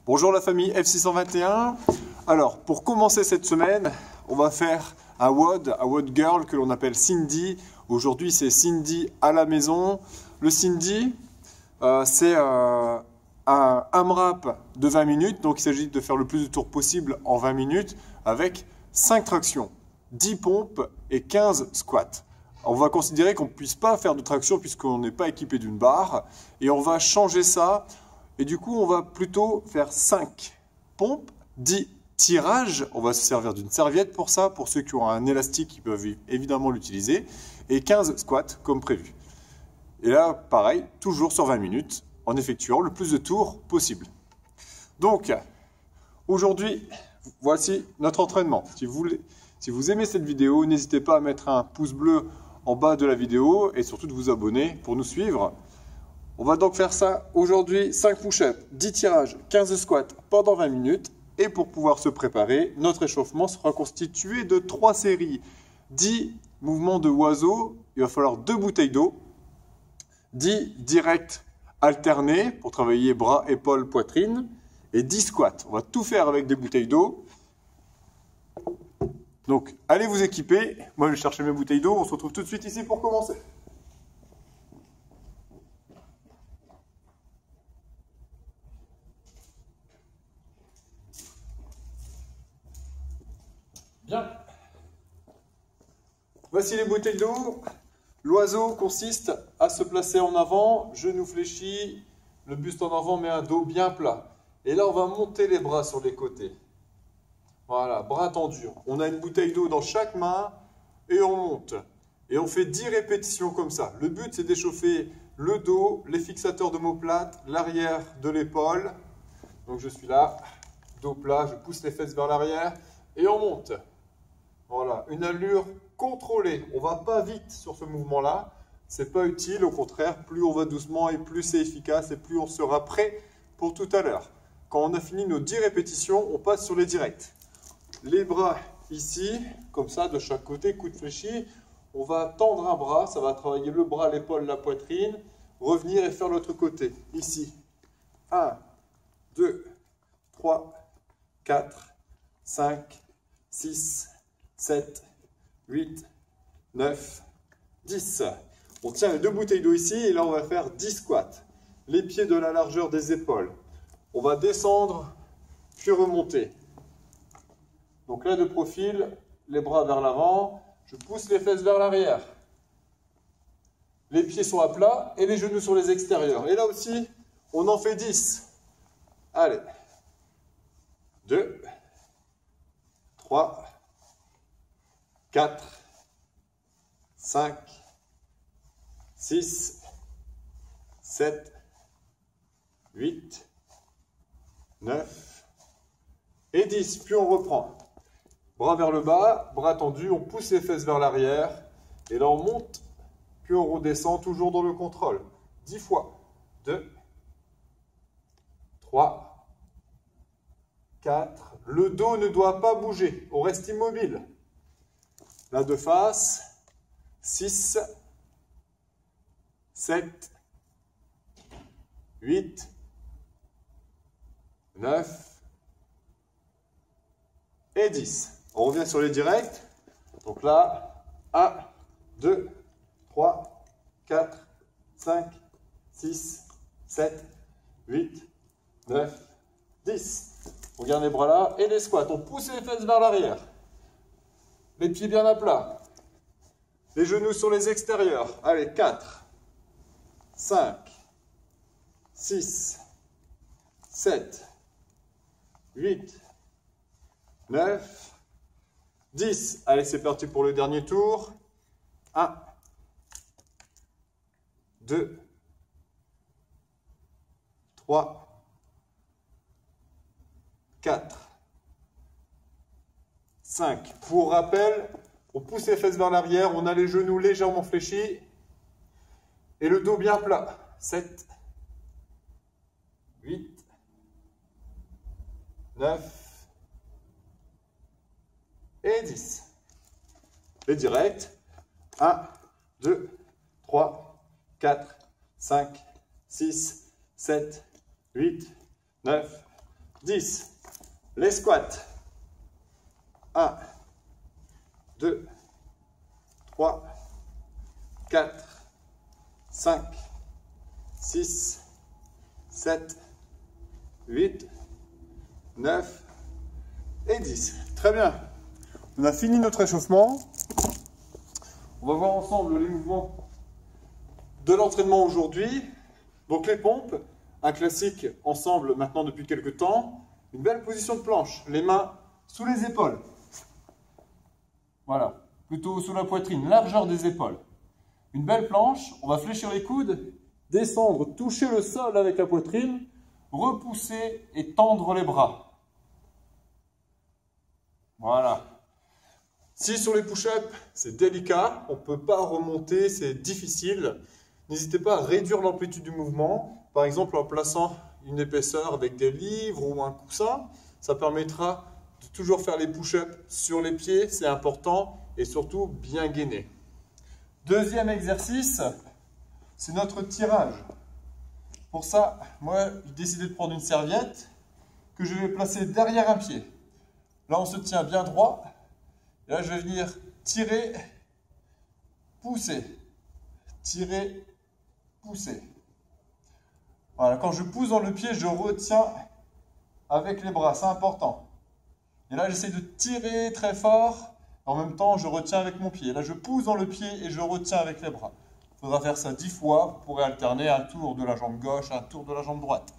Bonjour la famille F621. Alors, pour commencer cette semaine, on va faire un WOD Girl que l'on appelle Cindy. Aujourd'hui, c'est Cindy à la maison. Le Cindy, c'est un AMRAP de 20 minutes. Donc, il s'agit de faire le plus de tours possible en 20 minutes avec 5 tractions, 10 pompes et 15 squats. On va considérer qu'on ne puisse pas faire de traction puisqu'on n'est pas équipé d'une barre. Et on va changer ça. Et du coup, on va plutôt faire 5 pompes, 10 tirages. On va se servir d'une serviette pour ça. Pour ceux qui ont un élastique, ils peuvent évidemment l'utiliser. Et 15 squats comme prévu. Et là, pareil, toujours sur 20 minutes, en effectuant le plus de tours possible. Donc, aujourd'hui, voici notre entraînement. Si vous aimez cette vidéo, n'hésitez pas à mettre un pouce bleu en bas de la vidéo et surtout de vous abonner pour nous suivre. On va donc faire ça aujourd'hui, 5 push-ups, 10 tirages, 15 squats pendant 20 minutes. Et pour pouvoir se préparer, notre échauffement sera constitué de 3 séries. 10 mouvements de oiseau, il va falloir 2 bouteilles d'eau. 10 directs alternés pour travailler bras, épaules, poitrine. Et 10 squats. On va tout faire avec des bouteilles d'eau. Donc, allez vous équiper. Moi, je vais chercher mes bouteilles d'eau. On se retrouve tout de suite ici pour commencer. Bien. Voici les bouteilles d'eau. L'oiseau consiste à se placer en avant, genoux fléchis, le buste en avant mais un dos bien plat. Et là, on va monter les bras sur les côtés. Voilà, bras tendus. On a une bouteille d'eau dans chaque main et on monte. Et on fait 10 répétitions comme ça. Le but, c'est d'échauffer le dos, les fixateurs d'omoplate, l'arrière de l'épaule. Donc je suis là, dos plat, je pousse les fesses vers l'arrière et on monte. Voilà, une allure contrôlée. On ne va pas vite sur ce mouvement-là. Ce n'est pas utile, au contraire, plus on va doucement et plus c'est efficace et plus on sera prêt pour tout à l'heure. Quand on a fini nos 10 répétitions, on passe sur les directs. Les bras ici, comme ça, de chaque côté, coude fléchi. On va tendre un bras, ça va travailler le bras, l'épaule, la poitrine. Revenir et faire l'autre côté. Ici, 1, 2, 3, 4, 5, 6, 7, 8, 9, 10. On tient les 2 bouteilles d'eau ici et là on va faire 10 squats. Les pieds de la largeur des épaules. On va descendre puis remonter. Donc là de profil, les bras vers l'avant, je pousse les fesses vers l'arrière. Les pieds sont à plat et les genoux sur les extérieurs. Et là aussi, on en fait 10. Allez. 2, 3, 4, 5, 6, 7, 8, 9 et 10. Puis on reprend. Bras vers le bas, bras tendus, on pousse les fesses vers l'arrière. Et là on monte, puis on redescend toujours dans le contrôle. 10 fois. 2, 3, 4. Le dos ne doit pas bouger, on reste immobile. Là de face, 6, 7, 8, 9 et 10. On revient sur les directs. Donc là, 1, 2, 3, 4, 5, 6, 7, 8, 9, 10. On garde les bras là et les squats. On pousse les fesses vers l'arrière. Les pieds bien à plat. Les genoux sur les extérieurs. Allez, 4, 5, 6, 7, 8, 9, 10. Allez, c'est parti pour le dernier tour. 1, 2, 3, 4, 5. Pour rappel, on pousse les fesses vers l'arrière, on a les genoux légèrement fléchis et le dos bien plat. 7, 8, 9 et 10. Les directs. 1, 2, 3, 4, 5, 6, 7, 8, 9, 10. Les squats. 1, 2, 3, 4, 5, 6, 7, 8, 9 et 10. Très bien. On a fini notre échauffement. On va voir ensemble les mouvements de l'entraînement aujourd'hui. Donc les pompes, un classique ensemble maintenant depuis quelques temps. Une belle position de planche, les mains sous les épaules. Voilà, plutôt sous la poitrine, largeur des épaules. Une belle planche, on va fléchir les coudes, descendre, toucher le sol avec la poitrine, repousser et tendre les bras. Voilà. Si sur les push-ups, c'est délicat, on ne peut pas remonter, c'est difficile, n'hésitez pas à réduire l'amplitude du mouvement, par exemple en plaçant une épaisseur avec des livres ou un coussin. Ça permettra de toujours faire les push-ups sur les pieds, c'est important, et surtout bien gainer. Deuxième exercice, c'est notre tirage. Pour ça, moi, j'ai décidé de prendre une serviette que je vais placer derrière un pied. Là, on se tient bien droit. Et là, je vais venir tirer, pousser, tirer, pousser. Voilà, quand je pousse dans le pied, je retiens avec les bras, c'est important. Et là, j'essaie de tirer très fort. En même temps, je retiens avec mon pied. Là, je pousse dans le pied et je retiens avec les bras. Il faudra faire ça 10 fois. Vous pourrez alterner un tour de la jambe gauche, un tour de la jambe droite.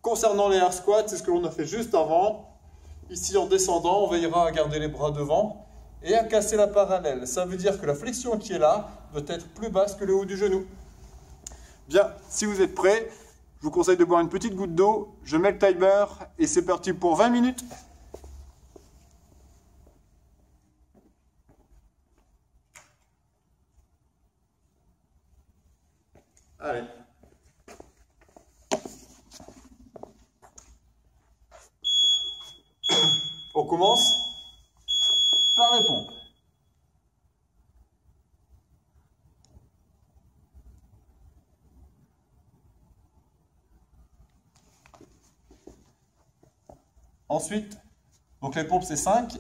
Concernant les air squats, c'est ce que l'on a fait juste avant. Ici, en descendant, on veillera à garder les bras devant et à casser la parallèle. Ça veut dire que la flexion qui est là doit être plus basse que le haut du genou. Bien, si vous êtes prêts, je vous conseille de boire une petite goutte d'eau. Je mets le timer et c'est parti pour 20 minutes. Allez. On commence par les pompes. Ensuite, donc les pompes c'est 5,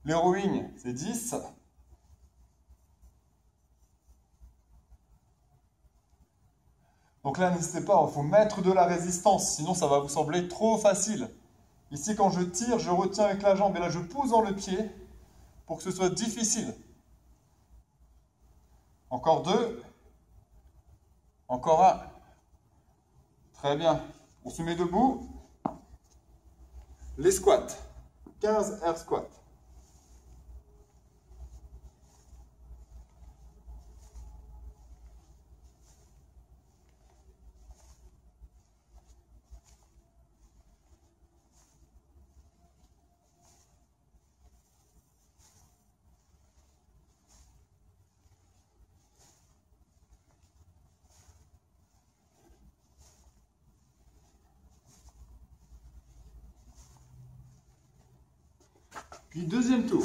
les rowing c'est 10. Donc là, n'hésitez pas, il faut mettre de la résistance, sinon ça va vous sembler trop facile. Ici, quand je tire, je retiens avec la jambe et là, je pousse dans le pied pour que ce soit difficile. Encore 2. Encore 1. Très bien. On se met debout. Les squats. 15 air squats. Puis deuxième tour.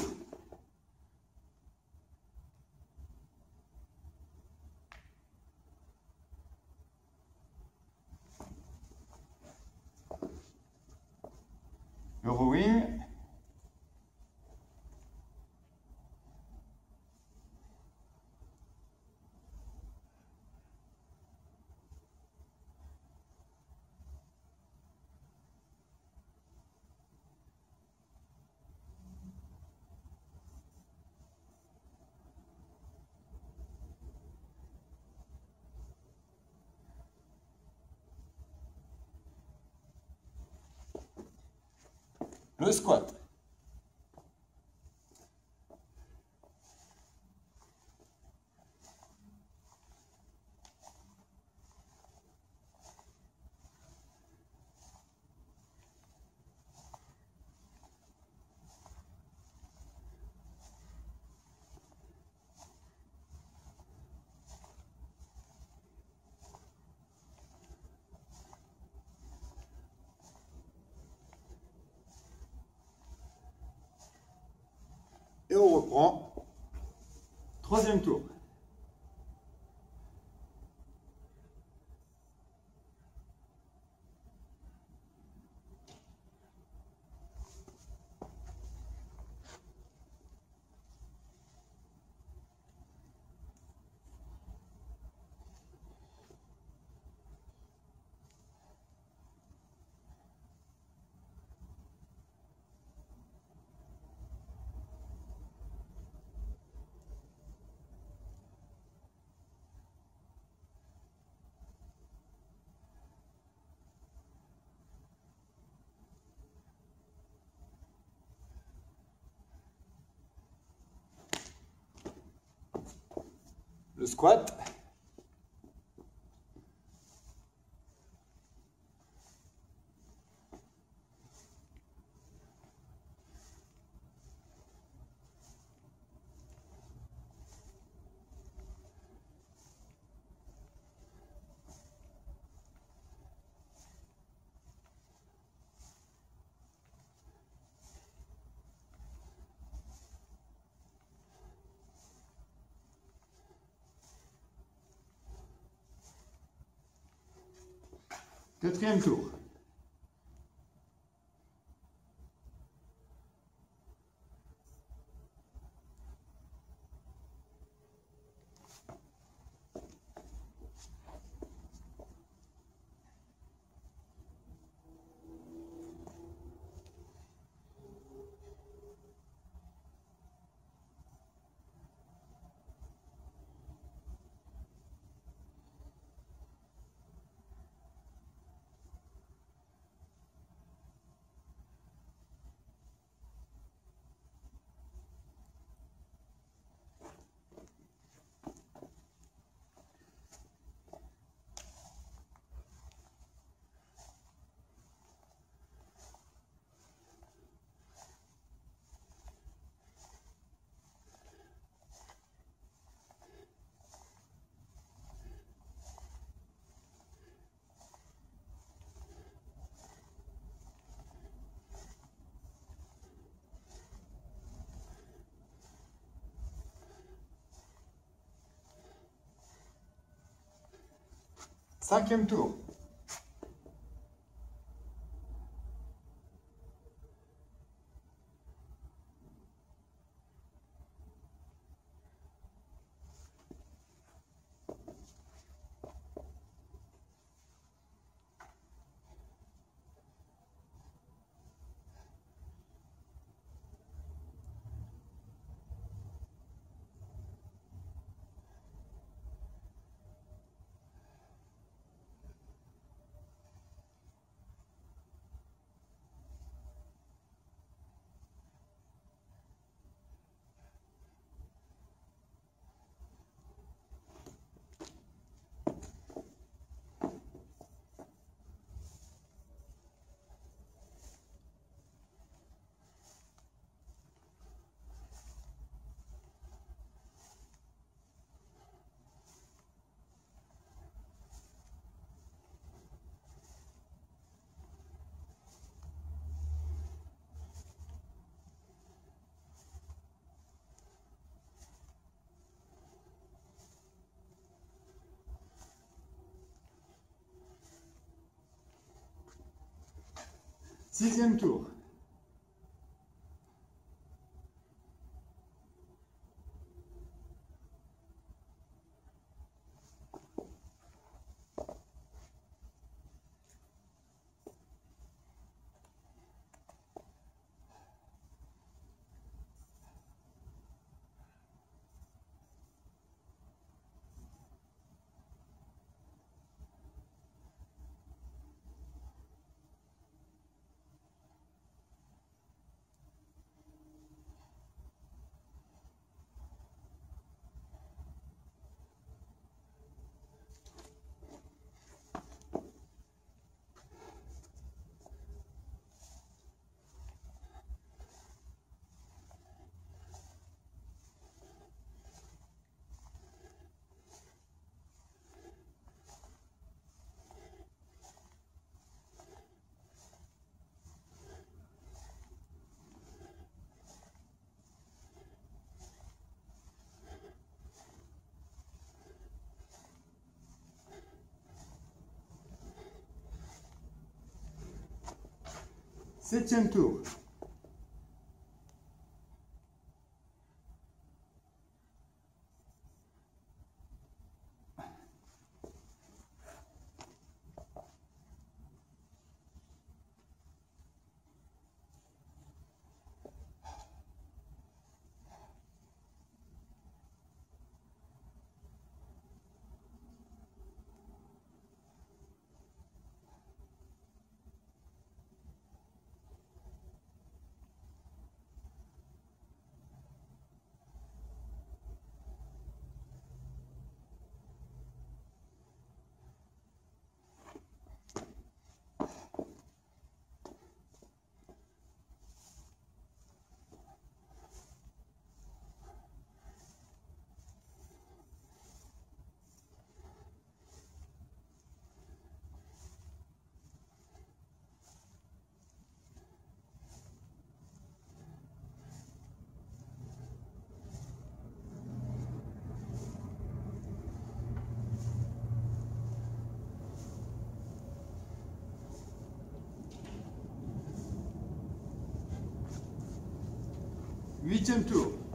Le rowing. Le squat. Et on reprend. Troisième tour. Le squat. Quatrième tour. Cinquième tour. Sixième tour. Septième tour. 8e tour.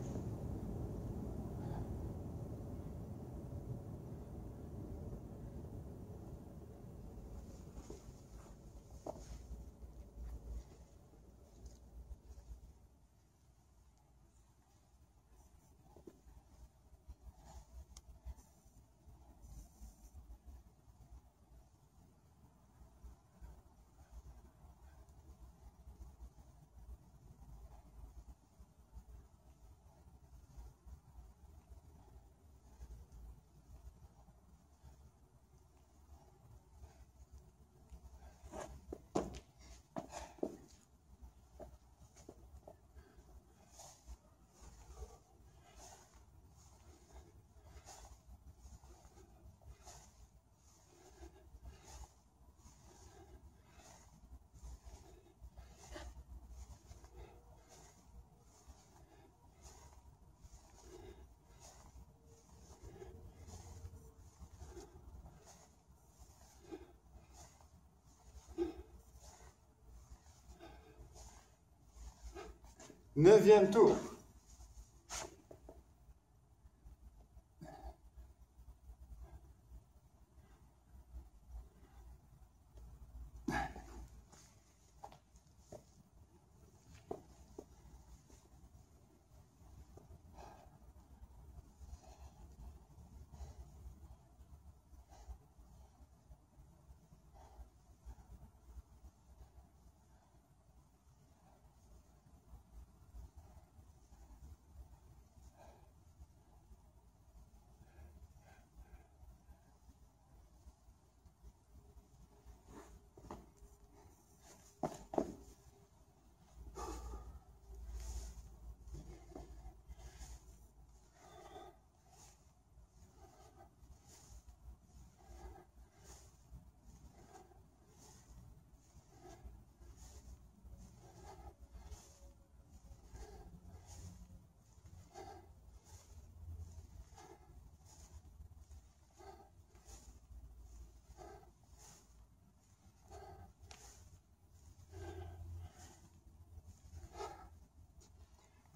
Neuvième tour.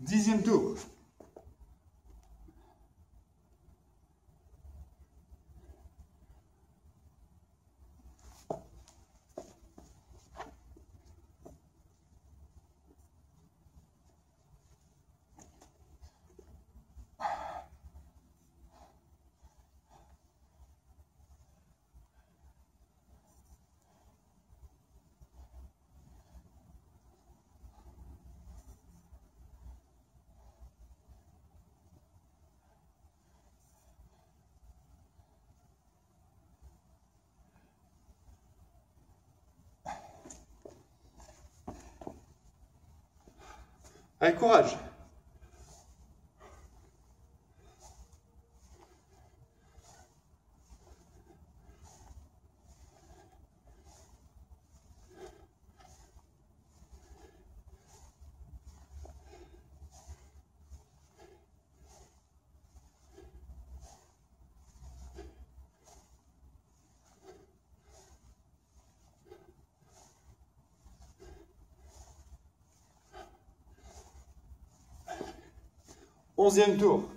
Dixième tour. Allez, courage. Onzième tour.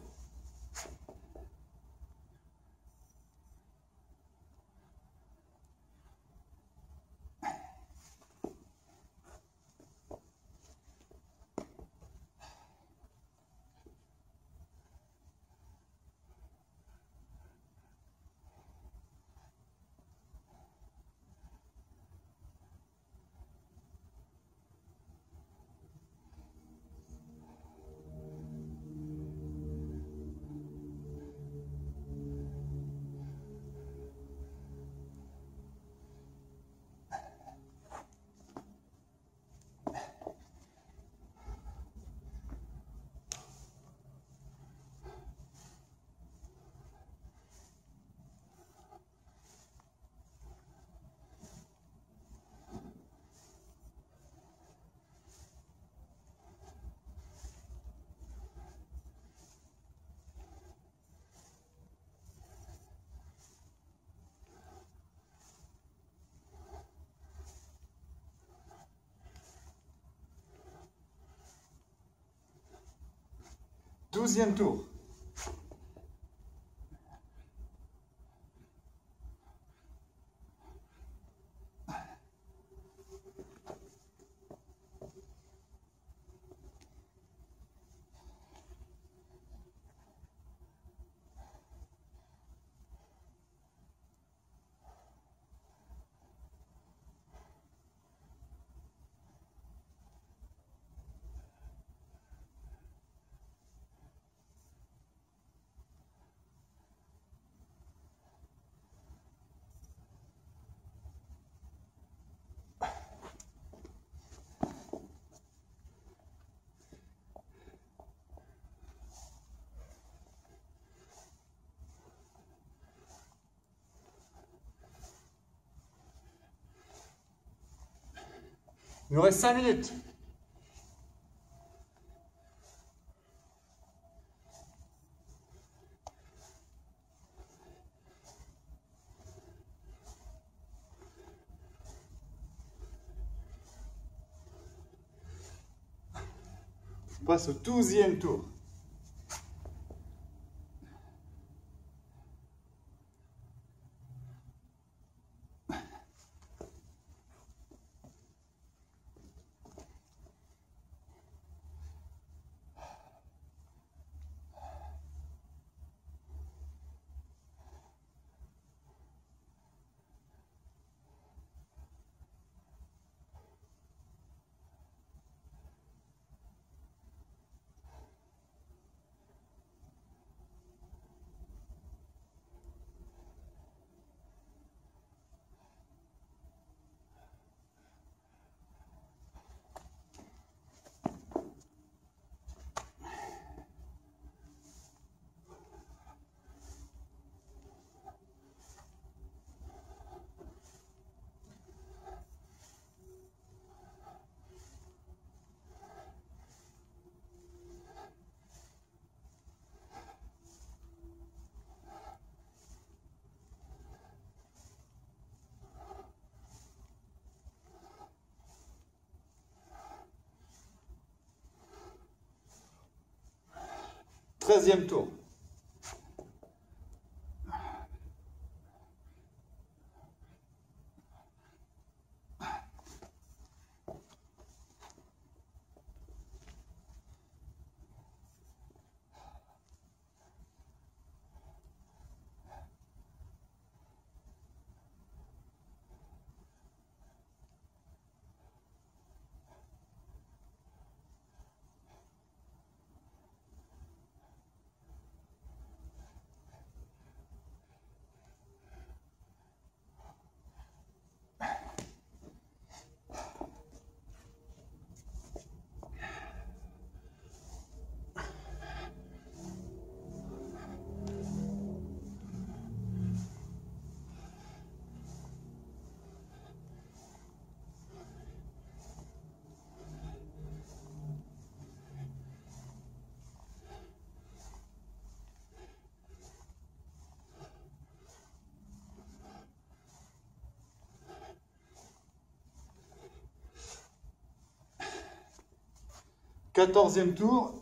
12e tour. Il nous reste 5 minutes. On passe au 12e tour. Treizième tour. Quatorzième tour.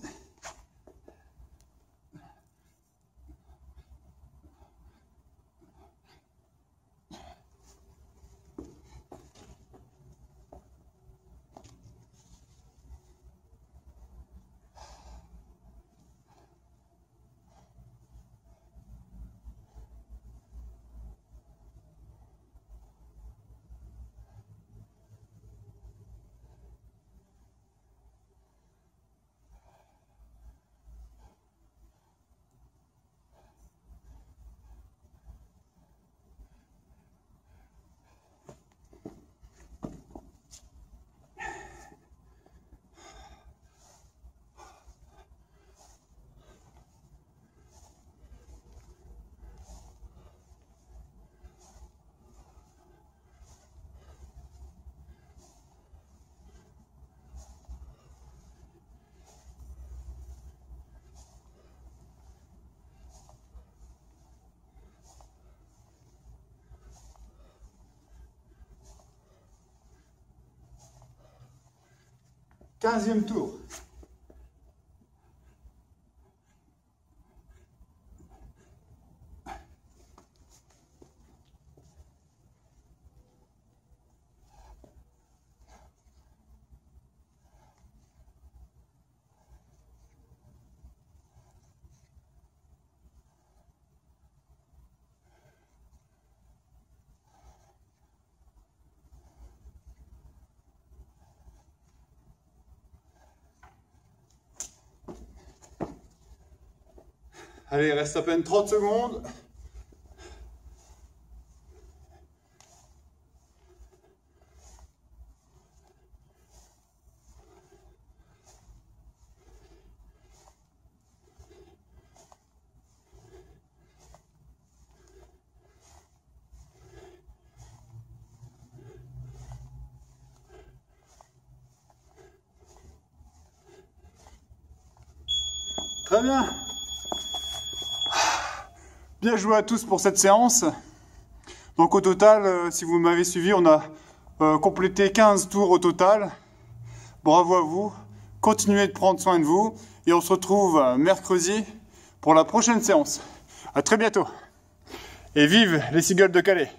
Quinzième tour. Allez, il reste à peine 30 secondes. Très bien. Bien joué à tous pour cette séance. Donc au total, si vous m'avez suivi, on a complété 15 tours au total. Bravo à vous. Continuez de prendre soin de vous. Et on se retrouve mercredi pour la prochaine séance. À très bientôt. Et vive les Seagulls de Calais.